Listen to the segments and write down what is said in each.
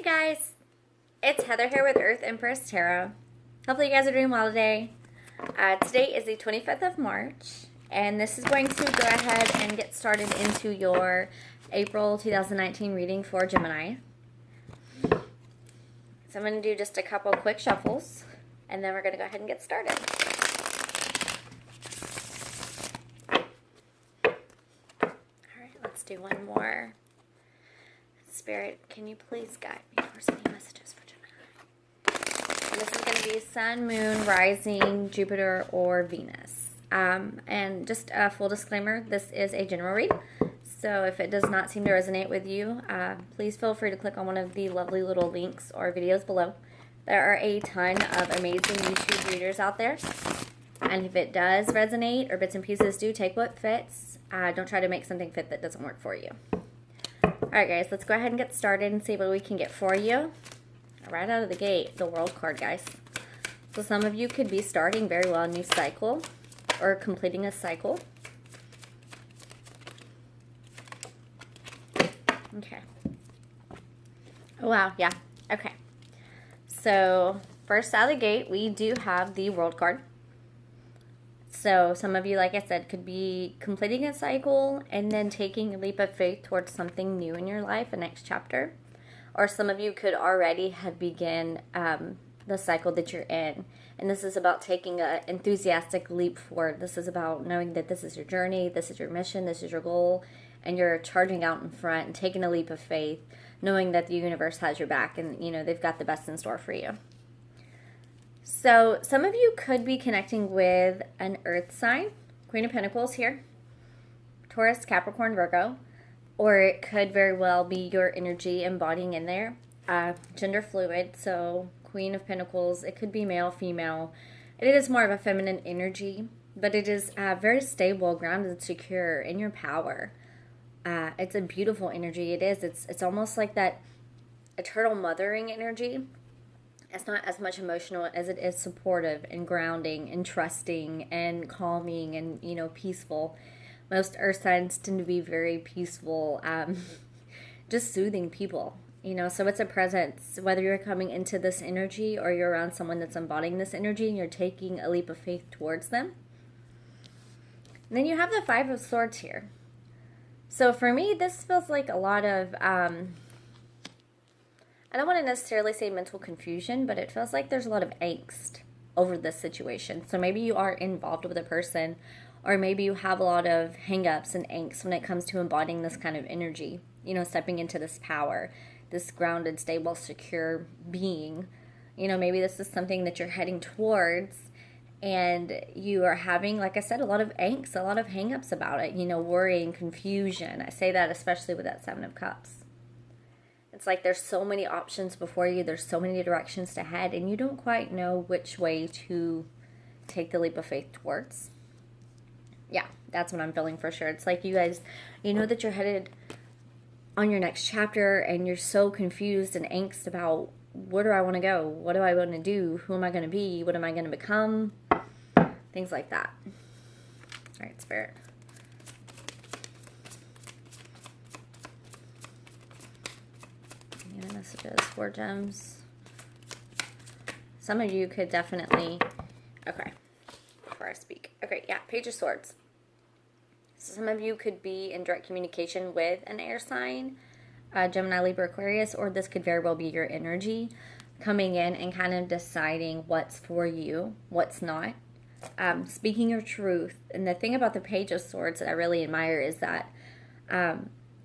Guys, it's Heather here with Earth Empress Tarot. Hopefully you guys are doing well today. Today is the 25th of March, and this is going to go ahead and get started into your April 2019 reading for Gemini. So I'm going to do just a couple quick shuffles, and then we're going to go ahead and get started. Alright, let's do one more. Spirit, can you please guide me towards any messages for Gemini? And this is going to be Sun, Moon, Rising, Jupiter, or Venus. And just a full disclaimer, this is a general read. So if it does not seem to resonate with you, please feel free to click on one of the lovely little links or videos below. There are a ton of amazing YouTube readers out there. And if it does resonate, or bits and pieces, do take what fits. Don't try to make something fit that doesn't work for you. Alright guys, let's go ahead and get started and see what we can get for you. Right out of the gate, the World card, guys. So some of you could be starting very well a new cycle or completing a cycle. Okay. Oh wow, yeah. Okay. So first out of the gate, we do have the World card. So some of you, like I said, could be completing a cycle and then taking a leap of faith towards something new in your life, a next chapter. Or some of you could already have begun the cycle that you're in. And this is about taking an enthusiastic leap forward. This is about knowing that this is your journey, this is your mission, this is your goal, and you're charging out in front and taking a leap of faith, knowing that the universe has your back and, you know, they've got the best in store for you. So some of you could be connecting with an earth sign, Queen of Pentacles here, Taurus, Capricorn, Virgo, or it could very well be your energy embodying in there. Gender fluid, so Queen of Pentacles, it could be male, female. It is more of a feminine energy, but it is very stable, grounded, secure in your power. It's a beautiful energy. It is. It's almost like that eternal mothering energy. It's not as much emotional as it is supportive and grounding and trusting and calming and, you know, peaceful. Most earth signs tend to be very peaceful, just soothing people, you know. So it's a presence, whether you're coming into this energy or you're around someone that's embodying this energy and you're taking a leap of faith towards them. And then you have the Five of Swords here. So for me, this feels like a lot of... I don't want to necessarily say mental confusion, but it feels like there's a lot of angst over this situation. So maybe you are involved with a person, or maybe you have a lot of hang-ups and angst when it comes to embodying this kind of energy. You know, stepping into this power, this grounded, stable, secure being. You know, maybe this is something that you're heading towards, and you are having, like I said, a lot of angst, a lot of hang-ups about it. You know, worrying, confusion. I say that especially with that Seven of Cups. It's like there's so many options before you. There's so many directions to head, and you don't quite know which way to take the leap of faith towards. Yeah, that's what I'm feeling for sure. It's like you guys, you know that you're headed on your next chapter, and you're so confused and angst about where do I want to go? What do I want to do? Who am I going to be? What am I going to become? Things like that. All right, Spirit. Messages, 4 gems. Some of you could definitely... Okay, before I speak. Okay, yeah, Page of Swords. So some of you could be in direct communication with an air sign, Gemini, Libra, Aquarius, or this could very well be your energy coming in and kind of deciding what's for you, what's not. Speaking your truth. And the thing about the Page of Swords that I really admire is that...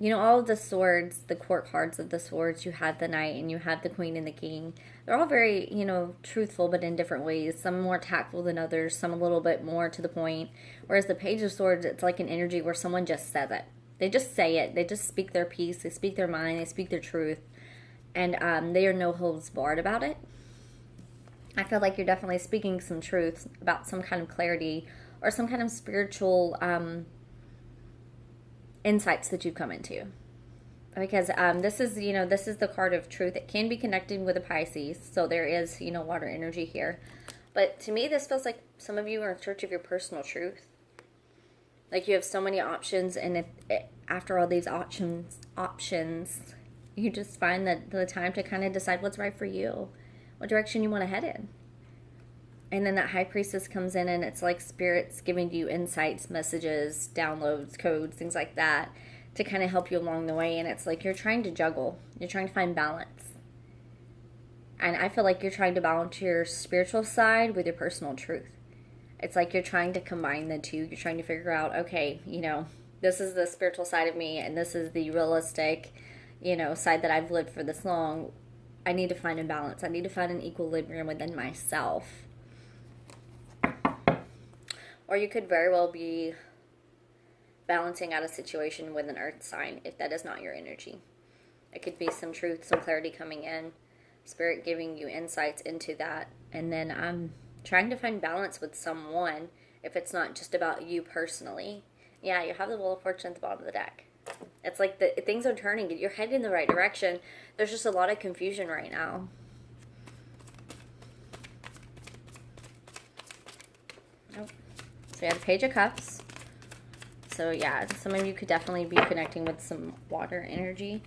you know, all of the swords, the court cards of the swords, you have the knight and you have the queen and the king. They're all very, you know, truthful, but in different ways. Some more tactful than others, some a little bit more to the point. Whereas the Page of Swords, it's like an energy where someone just says it. They just say it. They just speak their piece. They speak their mind. They speak their truth. And they are no holds barred about it. I feel like you're definitely speaking some truth about some kind of clarity or some kind of spiritual... insights that you've come into, because this is, you know, this is the card of truth. It can be connected with a Pisces, so there is, you know, water energy here. But to me, this feels like some of you are in search of your personal truth. Like you have so many options, and after all these options, You just find that the time to kind of decide what's right for you, what direction you want to head in. And then that High Priestess comes in, and it's like Spirit's giving you insights, messages, downloads, codes, things like that to kind of help you along the way. And it's like you're trying to juggle. You're trying to find balance. And I feel like you're trying to balance your spiritual side with your personal truth. It's like you're trying to combine the two. You're trying to figure out, okay, this is the spiritual side of me, and this is the realistic, side that I've lived for this long. I need to find a balance. I need to find an equilibrium within myself. Or you could very well be balancing out a situation with an earth sign if that is not your energy. It could be some truth, some clarity coming in, Spirit giving you insights into that. And then I'm trying to find balance with someone if it's not just about you personally. Yeah, you have the Wheel of Fortune at the bottom of the deck. It's like things are turning. You're heading in the right direction. There's just a lot of confusion right now. Nope. So you have the Page of Cups. So yeah, some of you could definitely be connecting with some water energy.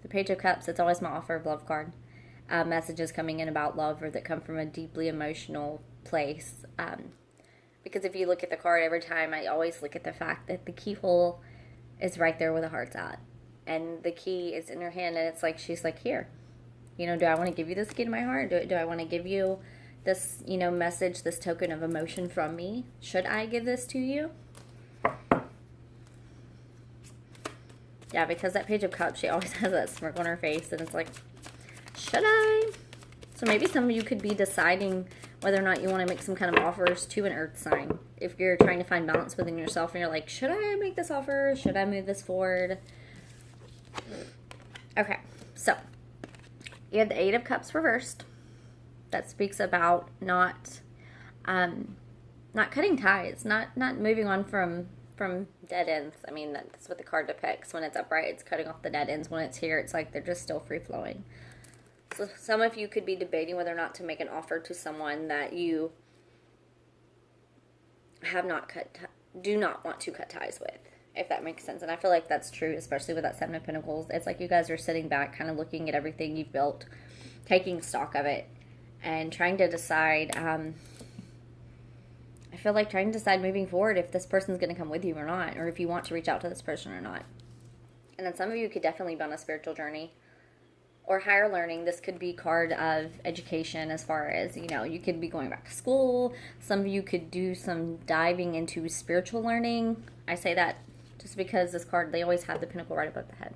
The Page of Cups, it's always my offer of love card. Messages coming in about love or that come from a deeply emotional place. Because if you look at the card every time, I always look at the fact that the keyhole is right there where the heart's at. And the key is in her hand, and it's like, she's like, here. Do I want to give you this key to my heart? Do I want to give you this, message, this token of emotion from me? Should I give this to you? Yeah, because that Page of Cups, she always has that smirk on her face, and it's like, should I? So maybe some of you could be deciding whether or not you want to make some kind of offers to an earth sign. If you're trying to find balance within yourself and you're like, should I make this offer? Should I move this forward? Okay, so you have the Eight of Cups reversed. That speaks about not cutting ties, not moving on from dead ends. I mean, that's what the card depicts. When it's upright, it's cutting off the dead ends. When it's here, it's like they're just still free flowing. So some of you could be debating whether or not to make an offer to someone that you do not want to cut ties with, if that makes sense. And I feel like that's true, especially with that Seven of Pentacles. It's like you guys are sitting back, kind of looking at everything you've built, taking stock of it, and trying to decide, I feel like trying to decide moving forward if this person's going to come with you or not, or if you want to reach out to this person or not. And then some of you could definitely be on a spiritual journey or higher learning. This could be card of education as far as, you could be going back to school. Some of you could do some diving into spiritual learning. I say that just because this card, they always have the pinnacle right above the head.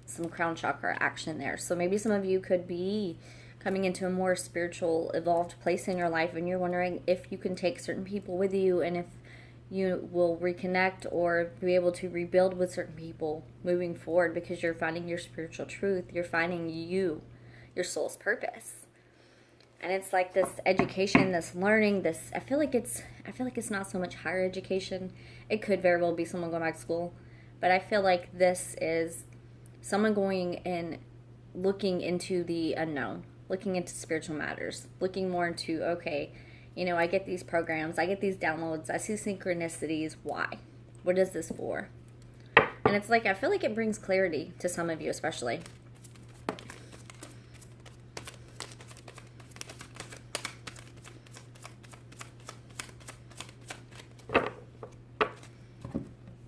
Some crown chakra action there. So maybe some of you could be coming into a more spiritual, evolved place in your life, and you're wondering if you can take certain people with you and if you will reconnect or be able to rebuild with certain people moving forward because you're finding your spiritual truth. You're finding your soul's purpose. And it's like this education, this learning, I feel like it's not so much higher education. It could very well be someone going back to school, but I feel like this is someone going and looking into the unknown, looking into spiritual matters, looking more into, okay, I get these programs, I get these downloads, I see synchronicities. Why? What is this for? And it's like, I feel like it brings clarity to some of you, especially.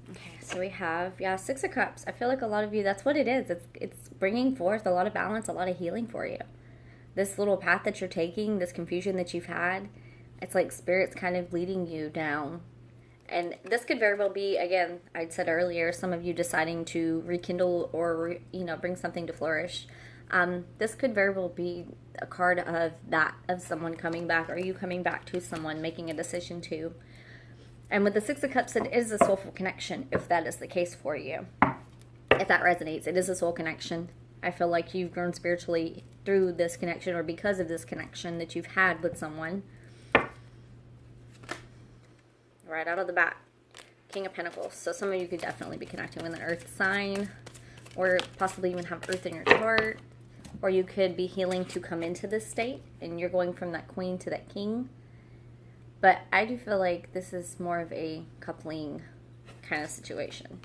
Okay, so we have, Six of Cups. I feel like a lot of you, that's what it is. It's bringing forth a lot of balance, a lot of healing for you. This little path that you're taking, this confusion that you've had, it's like Spirit's kind of leading you down. And this could very well be, again, I'd said earlier, some of you deciding to rekindle or, bring something to flourish. This could very well be a card of someone coming back, or you coming back to someone, making a decision to. And with the Six of Cups, it is a soulful connection, if that is the case for you. If that resonates, it is a soul connection. I feel like you've grown spiritually through this connection or because of this connection that you've had with someone. Right out of the bat, King of Pentacles. So some of you could definitely be connecting with an earth sign, or possibly even have earth in your chart, or you could be healing to come into this state and you're going from that queen to that king. But I do feel like this is more of a coupling kind of situation.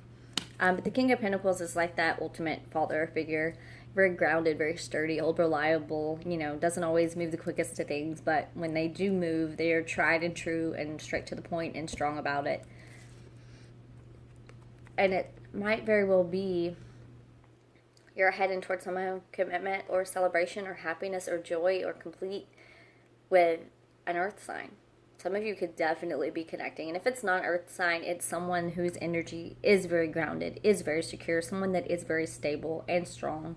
But the King of Pentacles is like that ultimate father figure. Very grounded, very sturdy, old, reliable, doesn't always move the quickest to things, but when they do move, they are tried and true and straight to the point and strong about it. And it might very well be you're heading towards some commitment or celebration or happiness or joy or complete with an earth sign. Some of you could definitely be connecting. And if it's not an earth sign, it's someone whose energy is very grounded, is very secure, someone that is very stable and strong.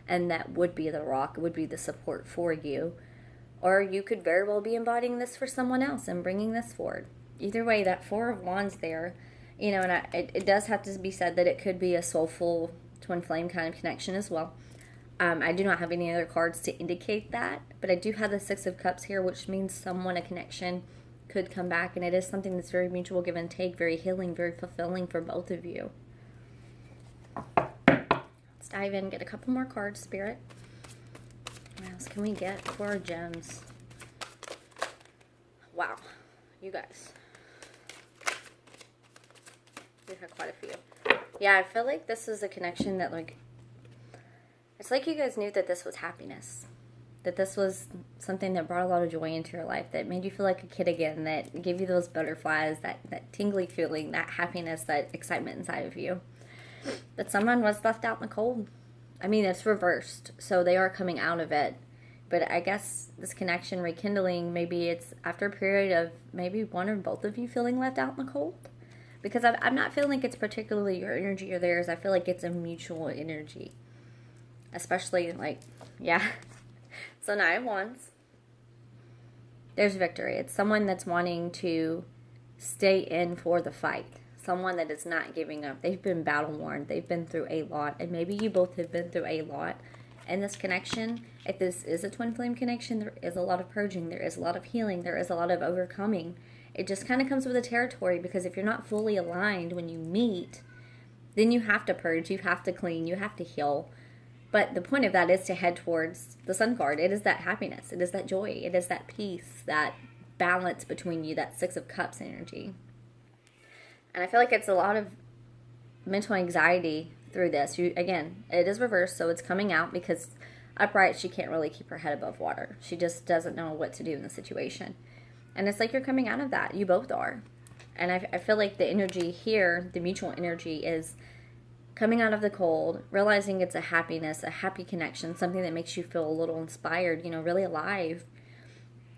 And that would be the rock, would be the support for you. Or you could very well be embodying this for someone else and bringing this forward. Either way, that Four of Wands there, and it does have to be said that it could be a soulful twin flame kind of connection as well. I do not have any other cards to indicate that, but I do have the Six of Cups here, which means someone, a connection, could come back, and it is something that's very mutual, give and take, very healing, very fulfilling for both of you. Let's dive in, get a couple more cards, Spirit. What else can we get for our gems? Wow, you guys. We have quite a few. Yeah, I feel like this is a connection that, it's like you guys knew that this was happiness. That this was something that brought a lot of joy into your life, that made you feel like a kid again, that gave you those butterflies, that tingly feeling, that happiness, that excitement inside of you. That someone was left out in the cold. I mean, it's reversed, so they are coming out of it. But I guess this connection rekindling, maybe it's after a period of maybe one or both of you feeling left out in the cold. Because I'm not feeling like it's particularly your energy or theirs. I feel like it's a mutual energy. Especially, yeah. So Nine of Wands. There's victory. It's someone that's wanting to stay in for the fight. Someone that is not giving up. They've been battle worn. They've been through a lot. And maybe you both have been through a lot. And this connection, if this is a twin flame connection, there is a lot of purging. There is a lot of healing. There is a lot of overcoming. It just kind of comes with the territory, because if you're not fully aligned when you meet, then you have to purge, you have to clean, you have to heal. But the point of that is to head towards the Sun card. It is that happiness. It is that joy. It is that peace, that balance between you, that Six of Cups energy. And I feel like it's a lot of mental anxiety through this. Again, it is reversed, so it's coming out because upright, she can't really keep her head above water. She just doesn't know what to do in the situation. And it's like you're coming out of that. You both are. And I feel like the energy here, the mutual energy, is coming out of the cold, realizing it's a happiness, a happy connection, something that makes you feel a little inspired, really alive.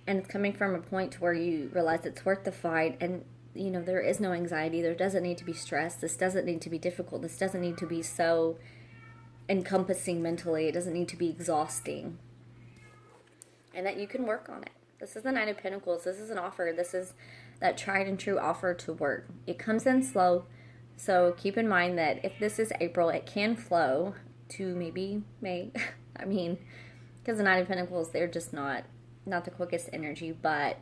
And it's coming from a point where you realize it's worth the fight. And, there is no anxiety. There doesn't need to be stress. This doesn't need to be difficult. This doesn't need to be so encompassing mentally. It doesn't need to be exhausting. And that you can work on it. This is the Nine of Pentacles. This is an offer. This is that tried and true offer to work. It comes in slow. So keep in mind that if this is April, it can flow to maybe May. I mean, because the Nine of Pentacles, they're just not the quickest energy. But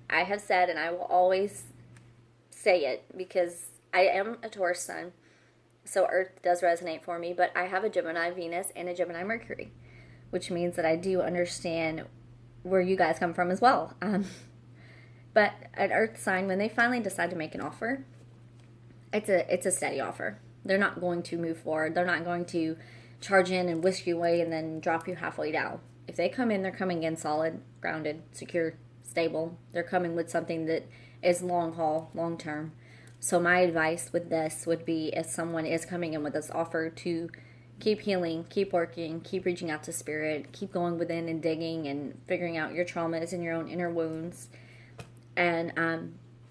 I have said, and I will always say it, because I am a Taurus sun. So Earth does resonate for me. But I have a Gemini Venus and a Gemini Mercury, which means that I do understand where you guys come from as well. But an earth sign, when they finally decide to make an offer, it's a steady offer. They're not going to move forward. They're not going to charge in and whisk you away and then drop you halfway down. If they come in, they're coming in solid, grounded, secure, stable. They're coming with something that is long haul, long term. So my advice with this would be, if someone is coming in with this offer, to keep healing, keep working, keep reaching out to spirit, keep going within and digging and figuring out your traumas and your own inner wounds. And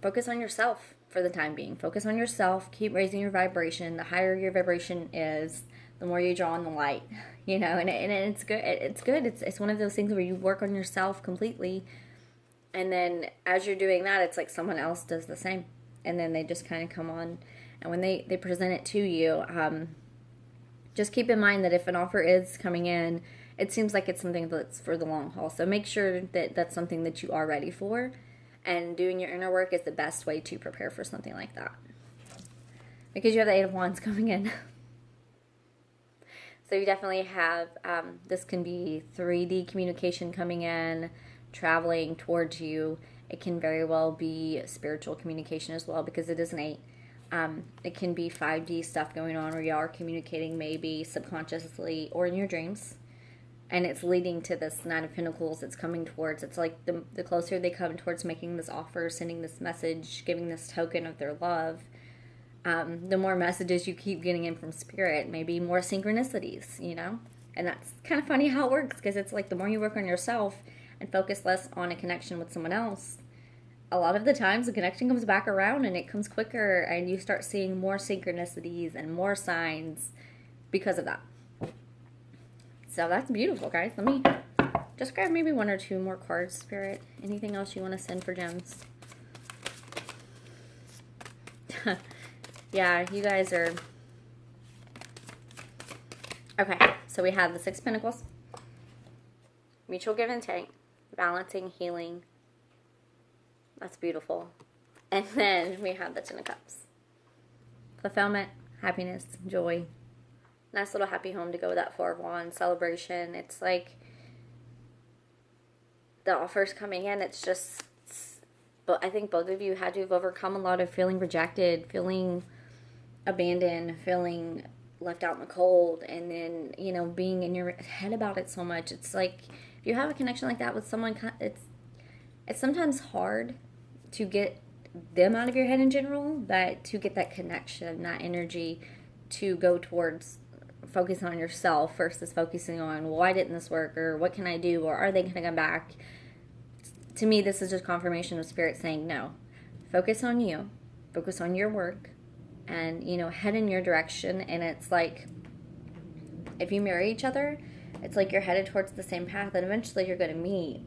focus on yourself for the time being. Focus on yourself. Keep raising your vibration. The higher your vibration is, the more you draw on the light. And it's good. It's good. It's one of those things where you work on yourself completely. And then as you're doing that, it's like someone else does the same. And then they just kind of come on. And when they present it to you, just keep in mind that if an offer is coming in, it seems like it's something that's for the long haul. So make sure that that's something that you are ready for. And doing your inner work is the best way to prepare for something like that. Because you have the Eight of Wands coming in. So you definitely have, this can be 3D communication coming in, traveling towards you. It can very well be spiritual communication as well, because it is an 8. It can be 5D stuff going on where you are communicating maybe subconsciously or in your dreams. And it's leading to this Nine of Pentacles it's coming towards. It's like the closer they come towards making this offer, sending this message, giving this token of their love, the more messages you keep getting in from Spirit, maybe more synchronicities, you know? And that's kind of funny how it works, because it's like the more you work on yourself and focus less on a connection with someone else, a lot of the times the connection comes back around and it comes quicker, and you start seeing more synchronicities and more signs because of that. So that's beautiful, guys. Let me just grab maybe 1 or 2 more cards, Spirit. Anything else you want to send for gems? Yeah, you guys are... Okay, so we have the 6 Pentacles. Mutual give and take. Balancing, healing. That's beautiful. And then we have the 10 of Cups. Fulfillment, happiness, joy. Nice little happy home to go with that 4 of Wands. Celebration. It's like the offers coming in. It's just... But I think both of you had to have overcome a lot of feeling rejected, feeling abandoned, feeling left out in the cold, and then, you know, being in your head about it so much. It's like, if you have a connection like that with someone, it's sometimes hard to get them out of your head in general, but to get that connection, that energy to go towards focusing on yourself versus focusing on, well, why didn't this work, or what can I do, or are they going to come back? To me, this is just confirmation of Spirit saying, no, focus on you, focus on your work, and, you know, head in your direction. And it's like, if you marry each other, it's like you're headed towards the same path, and eventually you're going to meet.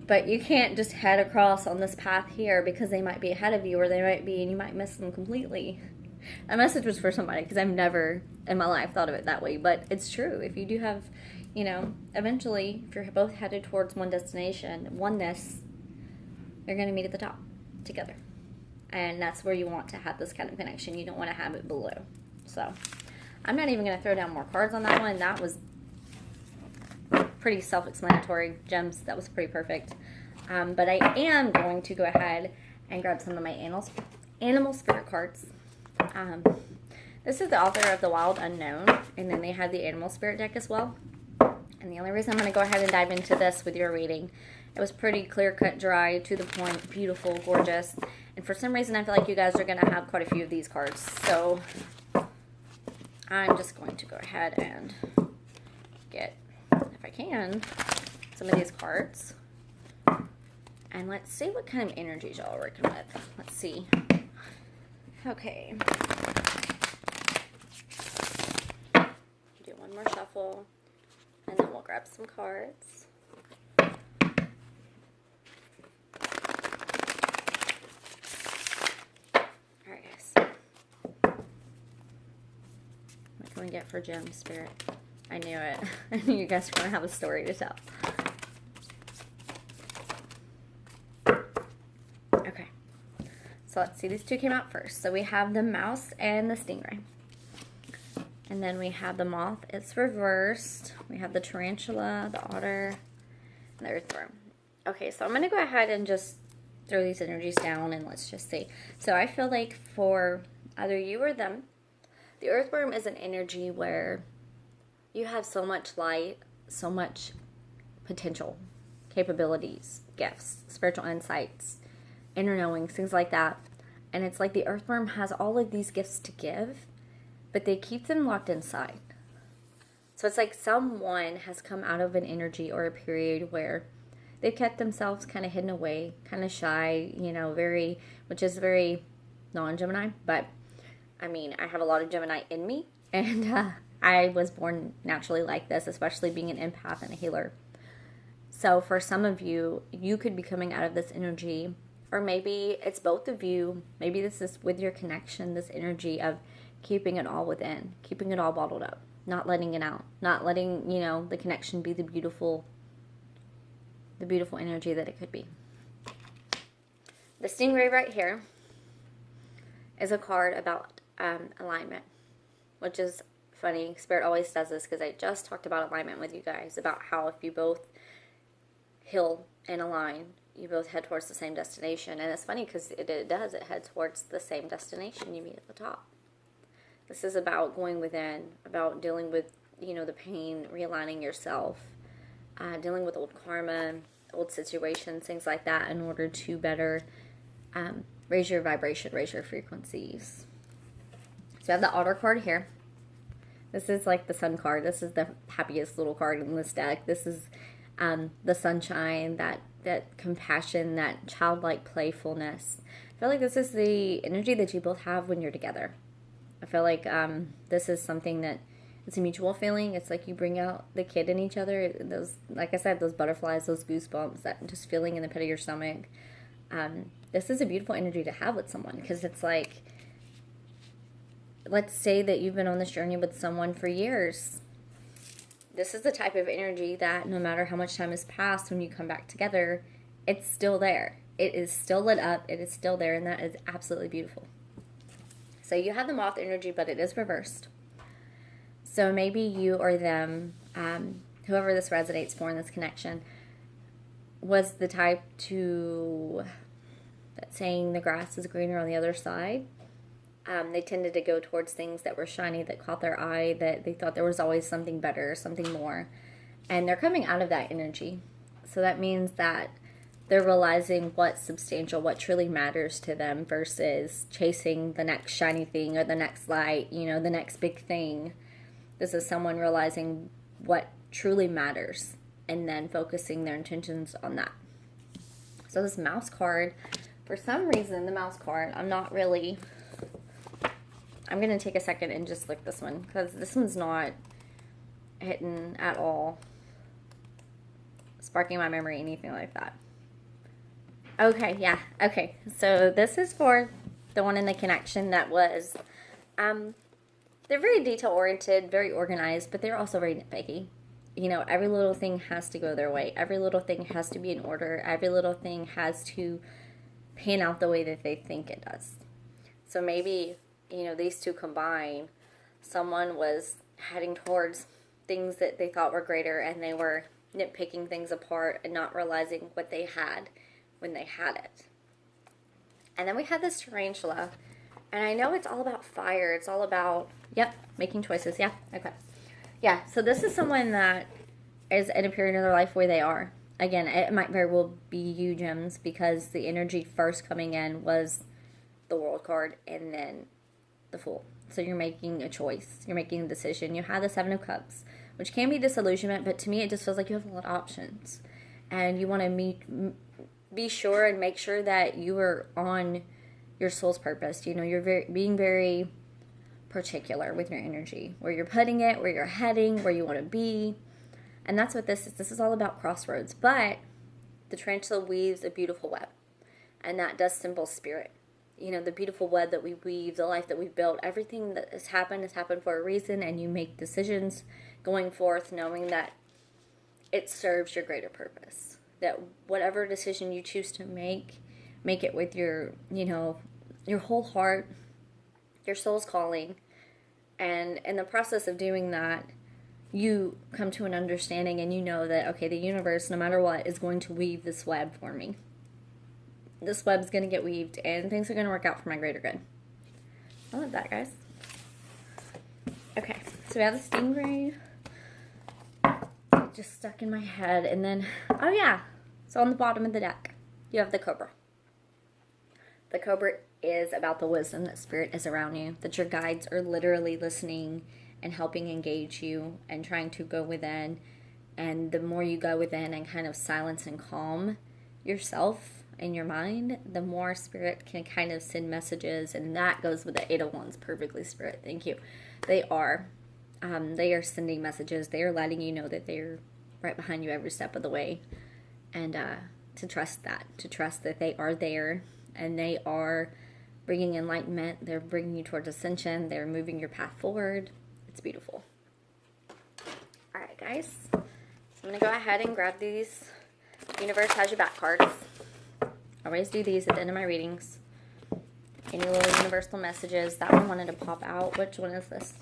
But you can't just head across on this path here because they might be ahead of you, or they might be, and you might miss them completely. That message was for somebody, because I've never in my life thought of it that way. But it's true. If you do have, you know, eventually, if you're both headed towards one destination, oneness, you're going to meet at the top together. And that's where you want to have this kind of connection. You don't want to have it below. So I'm not even going to throw down more cards on that one. That was pretty self-explanatory. Gems, that was pretty perfect. But I am going to go ahead and grab some of my animal spirit cards. This is the author of The Wild Unknown, and then they have the animal spirit deck as well. And the only reason I'm going to go ahead and dive into this with your reading, it was pretty clear-cut, dry, to the point, beautiful, gorgeous. And for some reason, I feel like you guys are going to have quite a few of these cards. So I'm just going to go ahead and get, if I can, some of these cards. And let's see what kind of energies y'all are working with. Let's see. Okay. Do one more shuffle, and then we'll grab some cards. Alright, guys. What can we get for Gem Spirit? I knew it. I knew you guys were going to have a story to tell. Okay. So let's see. These two came out first. So we have the mouse and the stingray. And then we have the moth. It's reversed. We have the tarantula, the otter, and the earthworm. Okay, so I'm going to go ahead and just throw these energies down, and let's just see. So I feel like for either you or them, the earthworm is an energy where you have so much light, so much potential, capabilities, gifts, spiritual insights, inner knowings, things like that. And it's like the earthworm has all of these gifts to give, but they keep them locked inside. So it's like someone has come out of an energy or a period where they've kept themselves kind of hidden away, kind of shy, you know, which is very non-Gemini. But, I mean, I have a lot of Gemini in me, and I was born naturally like this, especially being an empath and a healer. So for some of you, you could be coming out of this energy, or maybe it's both of you. Maybe this is with your connection, this energy of keeping it all within, keeping it all bottled up, not letting it out, not letting, you know, the connection be the beautiful energy that it could be. The stingray right here is a card about alignment, which is funny. Spirit always does this because I just talked about alignment with you guys, about how if you both heal and align, you both head towards the same destination. And it's funny because it does. It heads towards the same destination. You meet at the top. This is about going within, about dealing with, the pain, realigning yourself, dealing with old karma, old situations, things like that, in order to better raise your vibration, raise your frequencies. So I have the Otter card here. This is like the Sun card. This is the happiest little card in this deck. This is the sunshine, that compassion, that childlike playfulness. I feel like this is the energy that you both have when you're together. I feel like this is something that it's a mutual feeling. It's like you bring out the kid in each other. Those, like I said, those butterflies, those goosebumps, that just feeling in the pit of your stomach. This is a beautiful energy to have with someone, because it's like, let's say that you've been on this journey with someone for years. This is the type of energy that no matter how much time has passed, when you come back together, it's still there. It is still lit up. It is still there, and that is absolutely beautiful. So you have the Moth energy, but it is reversed. So maybe you or them, whoever this resonates for in this connection, was the type that saying the grass is greener on the other side. They tended to go towards things that were shiny, that caught their eye, that they thought there was always something better, something more. And they're coming out of that energy. So that means that they're realizing what's substantial, what truly matters to them, versus chasing the next shiny thing or the next light, the next big thing. This is someone realizing what truly matters and then focusing their intentions on that. So this Mouse card, for some reason, the Mouse card, I'm going to take a second and just look this one, because this one's not hitting at all, sparking my memory, anything like that. Okay, yeah, okay. So this is for the one in the connection that was, they're very detail-oriented, very organized, but they're also very nitpicky. Every little thing has to go their way. Every little thing has to be in order. Every little thing has to pan out the way that they think it does. So maybe, these two combine. Someone was heading towards things that they thought were greater, and they were nitpicking things apart and not realizing what they had when they had it. And then we have this tarantula. And I know it's all about fire. It's all about, making choices. Yeah, okay. Yeah, so this is someone that is in a period of their life where they are. Again, it might very well be you, Gems, because the energy first coming in was the World card and then the Fool. So you're making a choice. You're making a decision. You have the Seven of Cups, which can be disillusionment, but to me it just feels like you have a lot of options. And you want to be sure and make sure that you are on your soul's purpose. You're being very particular with your energy, where you're putting it, where you're heading, where you want to be. And that's what this is. This is all about crossroads. But the tarantula weaves a beautiful web. And that does symbol spirit. The beautiful web that we weave, the life that we've built, everything that has happened for a reason. And you make decisions going forth knowing that it serves your greater purpose. That whatever decision you choose to make it with your whole heart, your soul's calling. And in the process of doing that, you come to an understanding, and you know that, okay, the universe, no matter what, is going to weave this web for me. This web's going to get weaved, and things are going to work out for my greater good. I love that, guys. Okay, so we have the stingray. It just stuck in my head. And then, oh yeah, so on the bottom of the deck, you have the cobra. The cobra is about the wisdom that spirit is around you, that your guides are literally listening and helping engage you and trying to go within. And the more you go within and kind of silence and calm yourself and your mind, the more spirit can kind of send messages. And that goes with the Eight of Wands perfectly, spirit. Thank you. They are sending messages. They are letting you know that they're right behind you every step of the way. And to trust that they are there. And they are bringing enlightenment. They're bringing you towards ascension. They're moving your path forward. It's beautiful. All right, guys. So I'm going to go ahead and grab these Universe Has Your Back cards. I always do these at the end of my readings. Any little universal messages. That one wanted to pop out. Which one is this?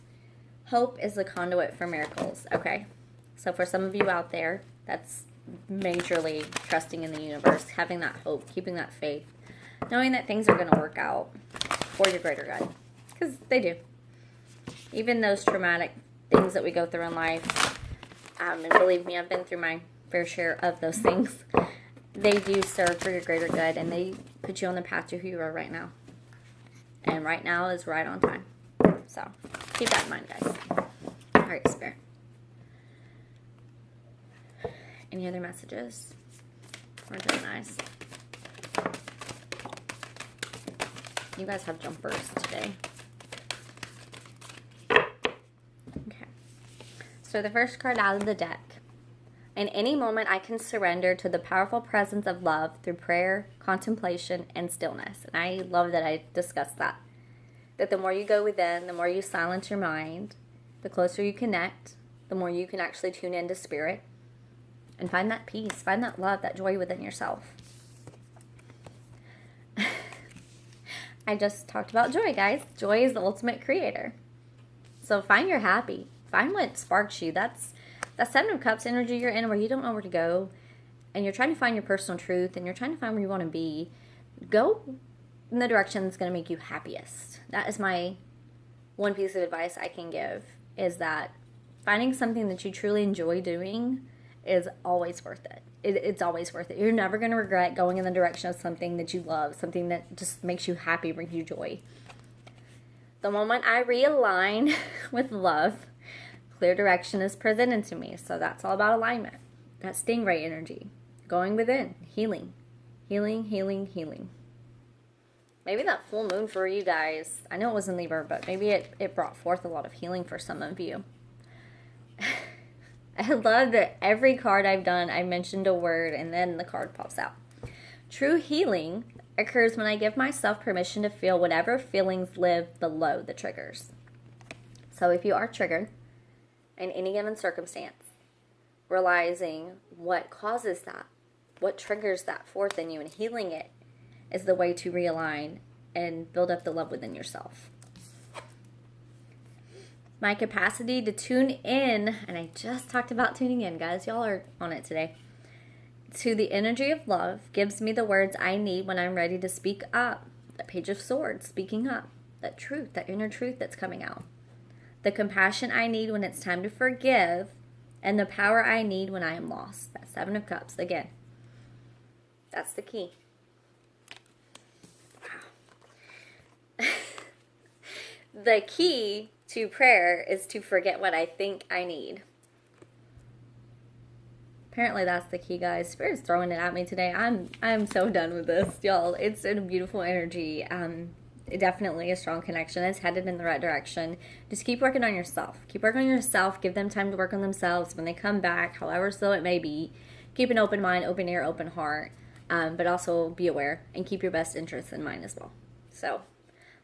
Hope is the conduit for miracles. Okay. So for some of you out there, that's majorly trusting in the universe, having that hope, keeping that faith, knowing that things are going to work out for your greater good. Because they do. Even those traumatic things that we go through in life, and believe me, I've been through my fair share of those things, they do serve for your greater good, and they put you on the path to who you are right now. And right now is right on time. So, keep that in mind, guys. All right, Spirit. Any other messages? Or Gemini's? You guys have jumpers today. Okay. So the first card out of the deck. In any moment, I can surrender to the powerful presence of love through prayer, contemplation, and stillness. And I love that I discussed that. That the more you go within, the more you silence your mind, the closer you connect, the more you can actually tune into spirit and find that peace, find that love, that joy within yourself. I just talked about joy, guys. Joy is the ultimate creator. So find your happy. Find what sparks you. That's that Seven of Cups energy you're in where you don't know where to go and you're trying to find your personal truth and you're trying to find where you want to be. Go in the direction that's going to make you happiest. That is my one piece of advice I can give, is that finding something that you truly enjoy doing is always worth it. It's always worth it. You're never going to regret going in the direction of something that you love, something that just makes you happy, brings you joy. The moment I realign with love, clear direction is presented to me. So that's all about alignment. That stingray energy. Going within. Healing. Healing, healing, healing. Maybe that full moon for you guys, I know it was in Libra, but maybe it brought forth a lot of healing for some of you. I love that every card I've done, I mentioned a word and then the card pops out. True healing occurs when I give myself permission to feel whatever feelings live below the triggers. So if you are triggered in any given circumstance, realizing what causes that, what triggers that forth in you, and healing it is the way to realign and build up the love within yourself. My capacity to tune in, and I just talked about tuning in, guys. Y'all are on it today. To the energy of love gives me the words I need when I'm ready to speak up. The Page of Swords, speaking up. That truth, that inner truth that's coming out. The compassion I need when it's time to forgive, and the power I need when I am lost. That Seven of Cups, again. That's the key. Wow. The key to prayer is to forget what I think I need. Apparently that's the key, guys. Spirit's throwing it at me today. I'm so done with this, y'all. It's in a beautiful energy. Definitely a strong connection. It's headed in the right direction. Just keep working on yourself. Keep working on yourself. Give them time to work on themselves. When they come back, however slow it may be, keep an open mind, open ear, open heart. But also be aware and keep your best interests in mind as well. So,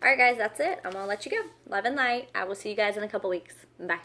all right, guys, that's it. I'm going to let you go. Love and light. I will see you guys in a couple weeks. Bye.